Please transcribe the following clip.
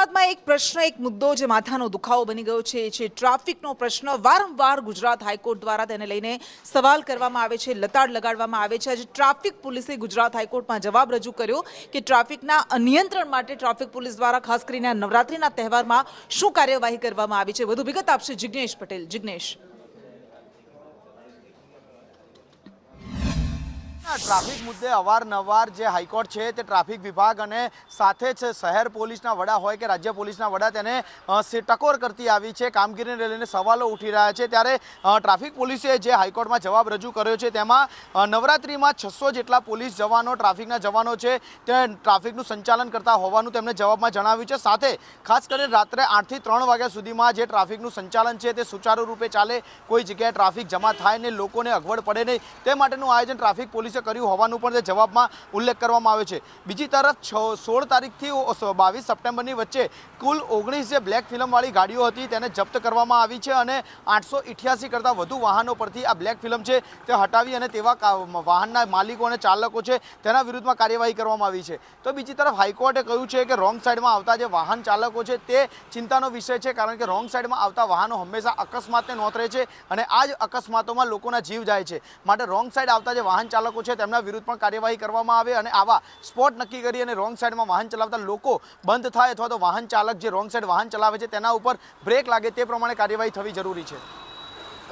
અમદાવાદમાં એક પ્રશ્ન, એક મુદ્દો જે માથાનો દુખાવો બની ગયો છે એ છે ટ્રાફિકનો પ્રશ્ન। વારંવાર ગુજરાત હાઈકોર્ટ દ્વારા તેને લઈને સવાલ કરવામાં આવે છે, લતાડ લગાડવામાં આવે છે। આજે ટ્રાફિક પોલીસે ગુજરાત હાઈકોર્ટમાં જવાબ રજૂ કર્યો કે ટ્રાફિકના નિયંત્રણ માટે ટ્રાફિક પોલીસ દ્વારા ખાસ કરીને નવરાત્રિના તહેવારમાં શું કાર્યવાહી કરવામાં આવી છે। વધુ વિગત આપશે જિગ્નેશ પટેલ। જિગ્નેશ, ટ્રાફિક મુદ્દે અવારનવાર જે હાઈકોર્ટ છે તે ટ્રાફિક વિભાગ અને સાથે જ શહેર પોલીસના વડા હોય કે રાજ્ય પોલીસના વડા તેને ટકોર કરતી આવી છે, કામગીરીને લઈને સવાલો ઉઠી રહ્યા છે। ત્યારે ટ્રાફિક પોલીસે જે હાઈકોર્ટમાં જવાબ રજૂ કર્યો છે તેમાં નવરાત્રિમાં 600 જેટલા પોલીસ જવાનો, ટ્રાફિકના જવાનો છે તે ટ્રાફિકનું સંચાલન કરતા હોવાનું તેમણે જવાબમાં જણાવ્યું છે। સાથે ખાસ કરીને રાત્રે 8 થી 3 વાગ્યા સુધીમાં જે ટ્રાફિકનું સંચાલન છે તે સુચારુ રૂપે ચાલે, કોઈ જગ્યાએ ટ્રાફિક જમા થાય ને લોકોને અગવડ પડે નહીં તે માટેનું આયોજન ટ્રાફિક પોલીસે કર્યું હોવાનું પણ તે જવાબમાં ઉલ્લેખ કરવામાં આવ્યો છે। બીજી તરફ 16 તારીખથી 22 સપ્ટેમ્બરની વચ્ચે કુલ 19 જે બ્લેક ફિલ્મવાળી ગાડીઓ હતી તેને જપ્ત કરવામાં આવી છે અને 888 કરતાં વધુ વાહનો પરથી આ બ્લેક ફિલ્મ છે તે હટાવી અને તેવા વાહનના માલિકો અને ચાલકો છે તેના વિરુદ્ધમાં કાર્યવાહી કરવામાં આવી છે। તો બીજી તરફ હાઈકોર્ટે કહ્યું છે કે રોંગ સાઈડમાં આવતા જે વાહન ચાલકો છે તે ચિંતાનો વિષય છે, કારણ કે રોંગ સાઈડમાં આવતા વાહનો હંમેશા અકસ્માતને નોતરે છે અને આ જ અકસ્માતોમાં લોકોના જીવ જાય છે। માટે રોંગ સાઈડ આવતા જે વાહન ચાલકો છે તેમના વિરુદ્ધ પણ કાર્યવાહી કરવામાં આવે અને આવા સ્પોટ નક્કી કરી અને રોંગ સાઈડમાં વાહન ચલાવતા લોકો બંધ થાય અથવા તો વાહન ચાલક જે રોંગ સાઈડ વાહન ચલાવે છે તેના ઉપર બ્રેક લાગે તે પ્રમાણે કાર્યવાહી થવી જરૂરી છે।